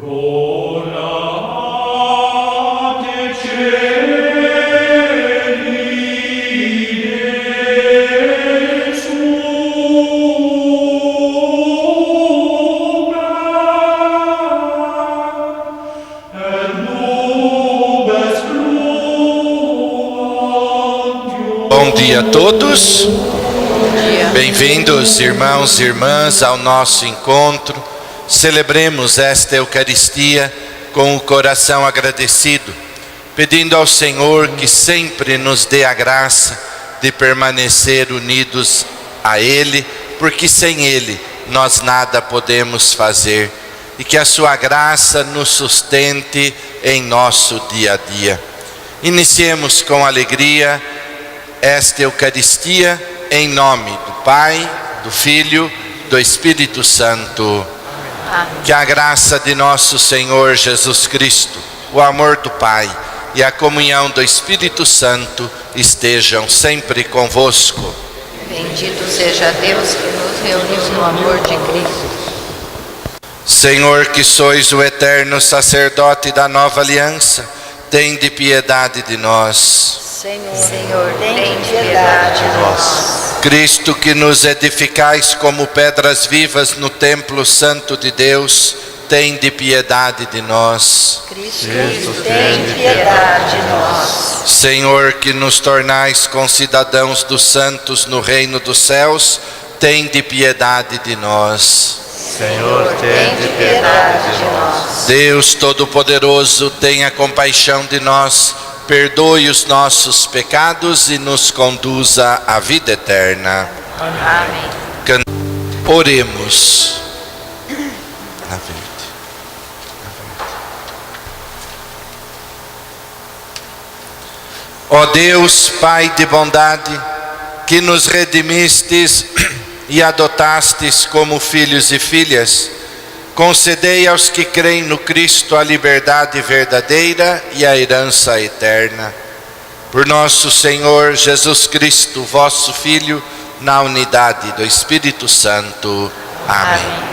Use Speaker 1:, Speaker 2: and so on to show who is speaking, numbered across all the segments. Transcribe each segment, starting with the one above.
Speaker 1: Bom dia a todos, bem-vindos irmãos e irmãs ao nosso encontro. Celebremos esta Eucaristia com o coração agradecido, pedindo ao Senhor que sempre nos dê a graça de permanecer unidos a Ele, porque sem Ele nós nada podemos fazer, e que a sua graça nos sustente em nosso dia a dia. Iniciemos com alegria esta Eucaristia em nome do Pai, do Filho, do Espírito Santo. Amém. Que a graça de nosso Senhor Jesus Cristo, o amor do Pai e a comunhão do Espírito Santo estejam sempre convosco.
Speaker 2: Bendito seja Deus que nos reuniu no amor de Cristo.
Speaker 1: Senhor, que sois o eterno sacerdote da nova aliança, tende piedade de nós.
Speaker 2: Senhor, tem piedade de nós.
Speaker 1: Cristo, que nos edificais como pedras vivas no templo santo de Deus, tende piedade de nós.
Speaker 2: Cristo, tem piedade de nós.
Speaker 1: Senhor, que nos tornais concidadãos dos santos no reino dos céus, tende piedade de nós.
Speaker 3: Senhor, tende piedade de nós.
Speaker 1: Deus Todo-Poderoso, tenha compaixão de nós, perdoe os nossos pecados e nos conduza à vida eterna.
Speaker 2: Amém.
Speaker 1: Oremos. Ó Deus, Pai de bondade, que nos redimistes e adotastes como filhos e filhas, concedei aos que creem no Cristo a liberdade verdadeira e a herança eterna. Por nosso Senhor Jesus Cristo, vosso Filho, na unidade do Espírito Santo. Amém.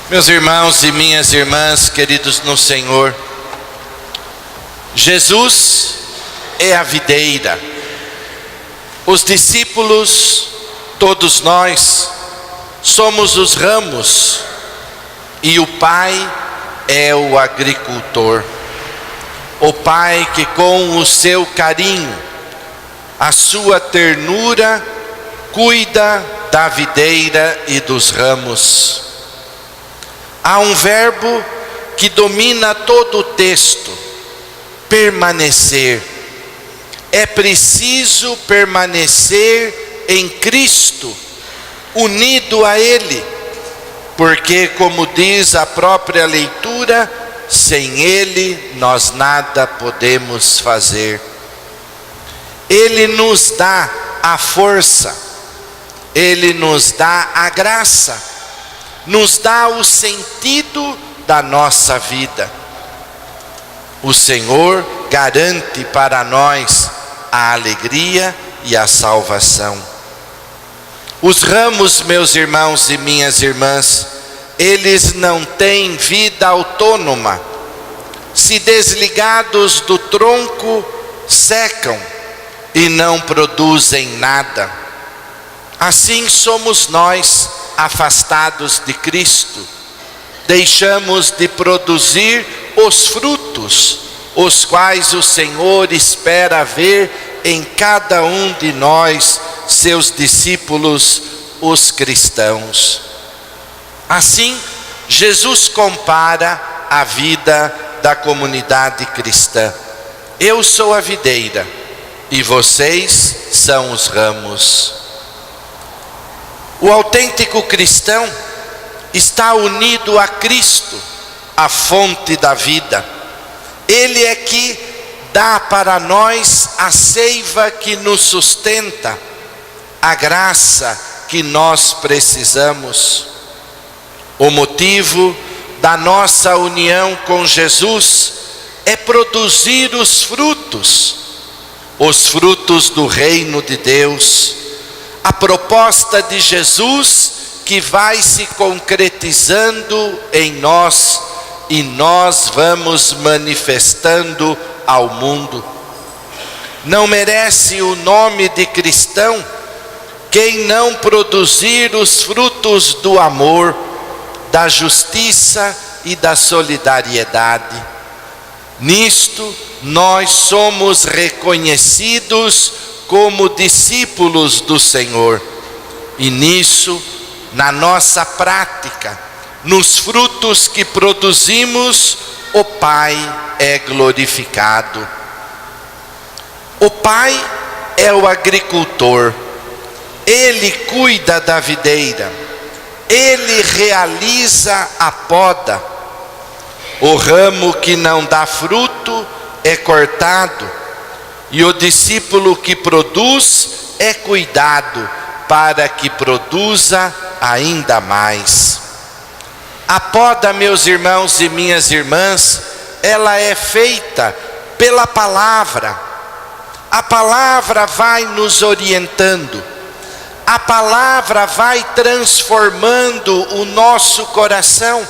Speaker 1: Meus irmãos e minhas irmãs, queridos no Senhor, Jesus é a videira. Os discípulos, todos nós, somos os ramos, e o Pai é o agricultor. O Pai que com o seu carinho, a sua ternura, cuida da videira e dos ramos. Há um verbo que domina todo o texto: permanecer. É preciso permanecer em Cristo, unido a Ele, porque, como diz a própria leitura, sem Ele nós nada podemos fazer. Ele nos dá a força, Ele nos dá a graça, nos dá o sentido da nossa vida. O Senhor garante para nós a alegria e a salvação. Os ramos, meus irmãos e minhas irmãs, eles não têm vida autônoma. Se desligados do tronco, secam e não produzem nada. Assim somos nós, afastados de Cristo. Deixamos de produzir os frutos, os quais o Senhor espera ver em cada um de nós, seus discípulos, os cristãos. Assim, Jesus compara a vida da comunidade cristã. Eu sou a videira e vocês são os ramos. O autêntico cristão está unido a Cristo, a fonte da vida. Ele é que dá para nós a seiva que nos sustenta, a graça que nós precisamos. O motivo da nossa união com Jesus é produzir os frutos do reino de Deus. A proposta de Jesus que vai se concretizando em nós e nós vamos manifestando ao mundo. Não merece o nome de cristão quem não produzir os frutos do amor, da justiça e da solidariedade. Nisto nós somos reconhecidos como discípulos do Senhor, e nisso, na nossa prática, nos frutos que produzimos, o Pai é glorificado. O Pai é o agricultor, Ele cuida da videira, Ele realiza a poda. O ramo que não dá fruto é cortado, e o discípulo que produz é cuidado para que produza ainda mais. A poda, meus irmãos e minhas irmãs, ela é feita pela palavra. A palavra vai nos orientando, a palavra vai transformando o nosso coração,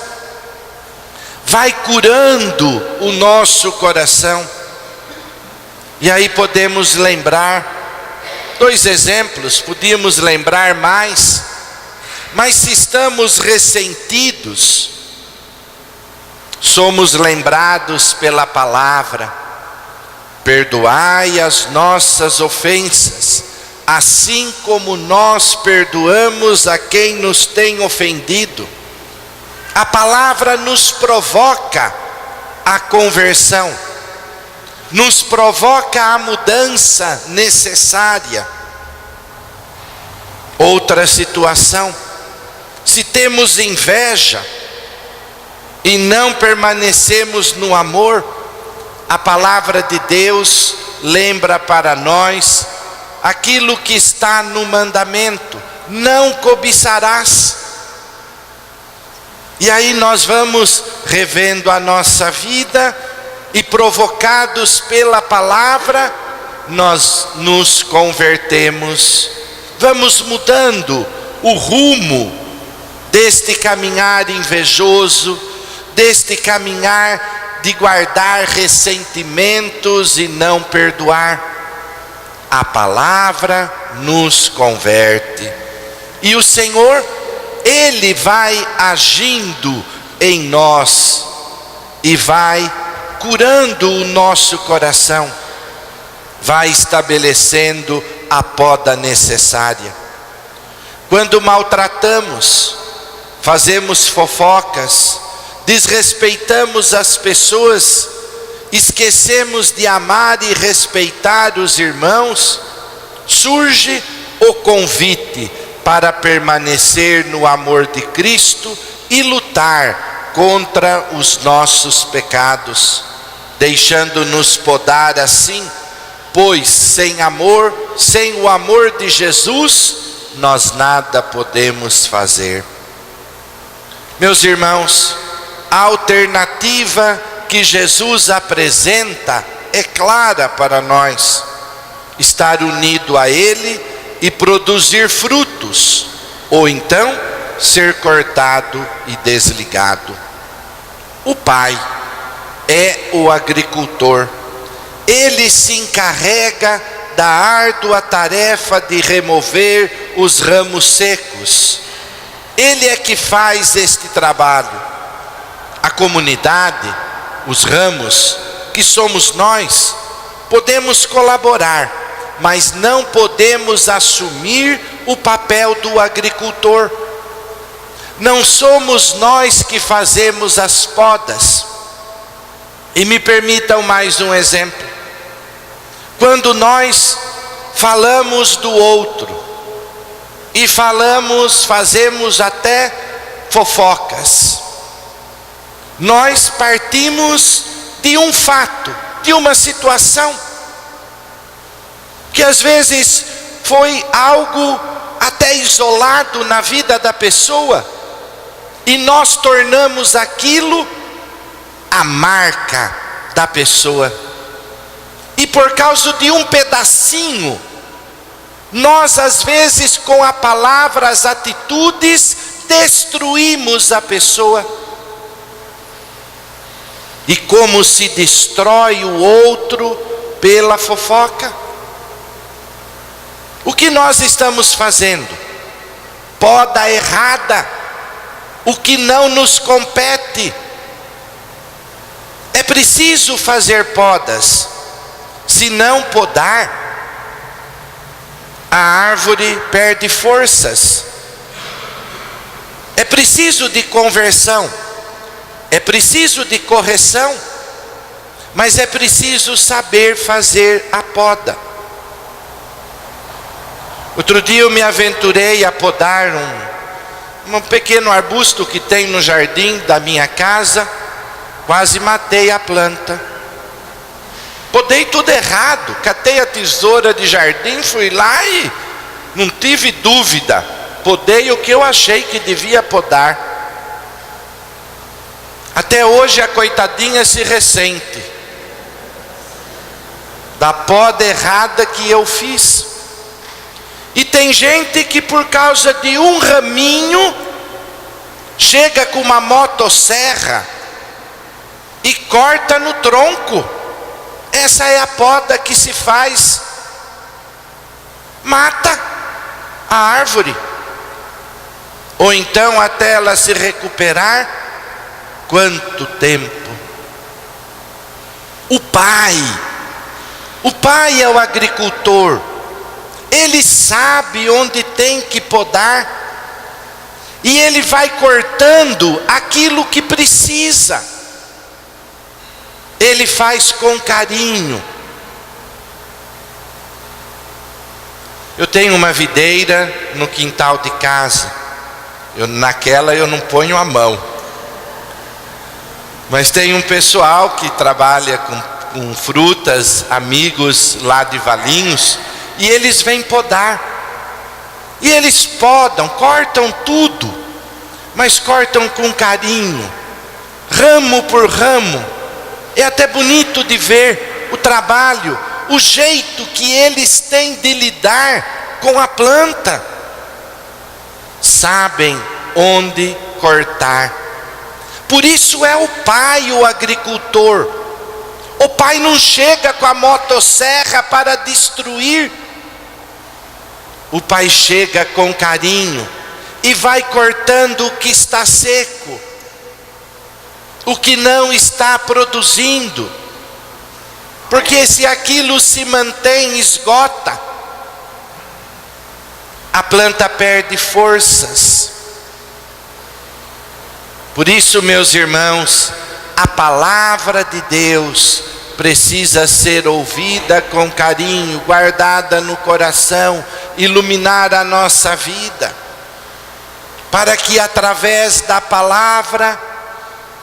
Speaker 1: vai curando o nosso coração. E aí podemos lembrar 2 exemplos, podíamos lembrar mais, mas se estamos ressentidos, somos lembrados pela palavra: perdoai as nossas ofensas, assim como nós perdoamos a quem nos tem ofendido. A palavra nos provoca a conversão, nos provoca a mudança necessária. Outra situação: se temos inveja e não permanecemos no amor, a palavra de Deus lembra para nós aquilo que está no mandamento: não cobiçarás. E aí nós vamos revendo a nossa vida e, provocados pela palavra, nós nos convertemos, vamos mudando o rumo deste caminhar invejoso, deste caminhar de guardar ressentimentos e não perdoar. A palavra nos converte, e o Senhor, Ele vai agindo em nós e vai curando o nosso coração, vai estabelecendo a poda necessária. Quando maltratamos, fazemos fofocas, desrespeitamos as pessoas, esquecemos de amar e respeitar os irmãos, surge o convite para permanecer no amor de Cristo e lutar contra os nossos pecados, deixando-nos podar assim, pois sem amor, sem o amor de Jesus, nós nada podemos fazer. Meus irmãos, a alternativa que Jesus apresenta é clara para nós: estar unido a Ele e produzir frutos, ou então ser cortado e desligado. O Pai é o agricultor, Ele se encarrega da árdua tarefa de remover os ramos secos. Ele é que faz este trabalho. A comunidade, os ramos, que somos nós, podemos colaborar, mas não podemos assumir o papel do agricultor. Não somos nós que fazemos as podas. E me permitam mais um exemplo. Quando nós falamos do outro, e fazemos até fofocas, nós partimos de um fato, de uma situação, que às vezes foi algo até isolado na vida da pessoa, e nós tornamos aquilo a marca da pessoa. E por causa de um pedacinho, nós às vezes com a palavra, as atitudes, destruímos a pessoa. E como se destrói o outro pela fofoca. O que nós estamos fazendo? Poda errada, o que não nos compete. É preciso fazer podas. Se não podar, a árvore perde forças. É preciso de conversão, é preciso de correção, mas é preciso saber fazer a poda. Outro dia eu me aventurei a podar um pequeno arbusto que tem no jardim da minha casa. Quase matei a planta. Podei tudo errado. Catei a tesoura de jardim, fui lá e não tive dúvida. Podei o que eu achei que devia podar. Até hoje a coitadinha se ressente da poda errada que eu fiz. E tem gente que por causa de um raminho chega com uma motosserra e corta no tronco. Essa é a poda que se faz. Mata a árvore. Ou então até ela se recuperar, quanto tempo? O pai é o agricultor. Ele sabe onde tem que podar. E ele vai cortando aquilo que precisa. Ele faz com carinho. Eu tenho uma videira no quintal de casa. Naquela eu não ponho a mão. Mas tem um pessoal que trabalha com frutas, amigos lá de Valinhos, e eles vêm podar. E eles podam, cortam tudo, mas cortam com carinho, ramo por ramo. É até bonito de ver o trabalho, o jeito que eles têm de lidar com a planta. Sabem onde cortar. Por isso é o pai o agricultor. O pai não chega com a motosserra para destruir. O pai chega com carinho e vai cortando o que está seco, o que não está produzindo, porque se aquilo se mantém, esgota, a planta perde forças. Por isso, meus irmãos, a palavra de Deus precisa ser ouvida com carinho, guardada no coração, iluminar a nossa vida, para que através da palavra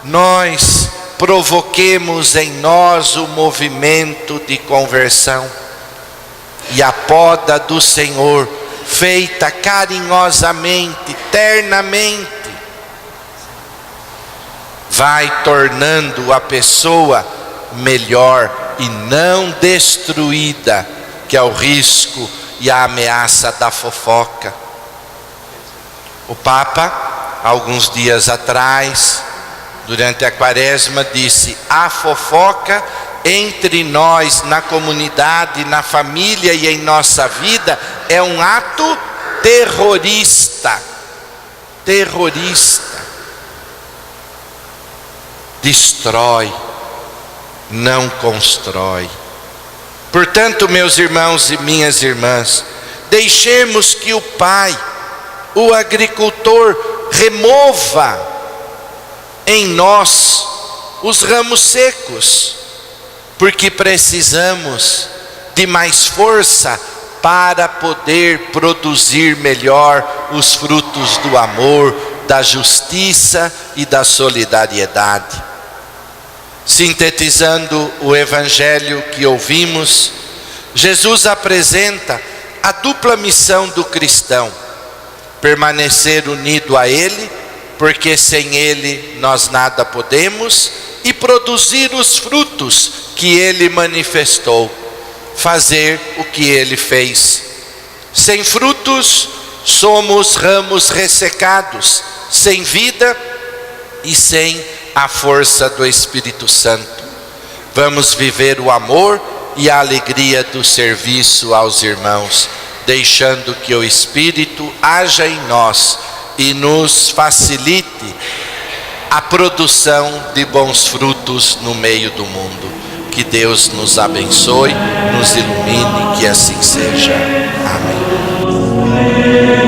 Speaker 1: nós provoquemos em nós o movimento de conversão. E a poda do Senhor, feita carinhosamente, ternamente, vai tornando a pessoa melhor e não destruída, que é o risco e a ameaça da fofoca. O Papa, alguns dias atrás, durante a Quaresma, disse: a fofoca entre nós, na comunidade, na família e em nossa vida, é um ato terrorista. Terrorista. Destrói, não constrói. Portanto, meus irmãos e minhas irmãs, deixemos que o Pai, o agricultor, remova em nós os ramos secos, porque precisamos de mais força para poder produzir melhor os frutos do amor, da justiça e da solidariedade. Sintetizando o evangelho que ouvimos, Jesus apresenta a dupla missão do cristão: permanecer unido a Ele, porque sem Ele nós nada podemos, e produzir os frutos que Ele manifestou, fazer o que Ele fez. Sem frutos, somos ramos ressecados, sem vida e sem a força do Espírito Santo. Vamos viver o amor e a alegria do serviço aos irmãos, deixando que o Espírito haja em nós e nos facilite a produção de bons frutos no meio do mundo. Que Deus nos abençoe, nos ilumine, que assim seja. Amém.